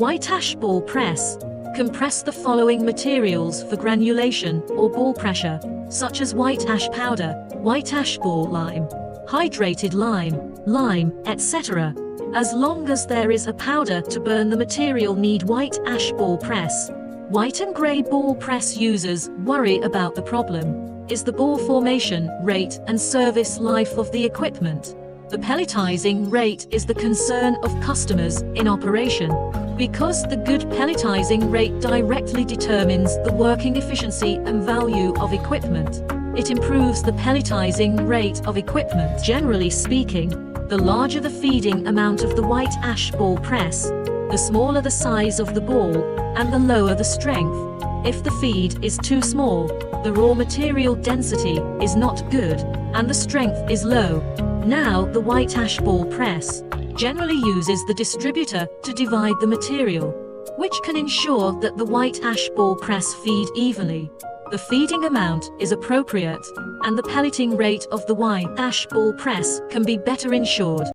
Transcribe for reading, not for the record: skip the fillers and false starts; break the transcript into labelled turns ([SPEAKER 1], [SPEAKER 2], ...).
[SPEAKER 1] White ash ball press. Compress the following materials for granulation or ball pressure, such as white ash powder, white ash ball lime, hydrated lime, etc. As long as there is a powder to burn the material need white ash ball press. White and grey ball press users worry about the problem is the ball formation rate and service life of the equipment. The pelletizing rate is the concern of customers in operation, because the good pelletizing rate directly determines the working efficiency and value of equipment. It improves the pelletizing rate of equipment. Generally speaking, the larger the feeding amount of the white ash ball press, the smaller the size of the ball, and the lower the strength. If the feed is too small, the raw material density is not good, and the strength is low. Now, the white ash ball press generally uses the distributor to divide the material, which can ensure that the white ash ball press feed evenly. The feeding amount is appropriate, and the pelleting rate of the white ash ball press can be better ensured.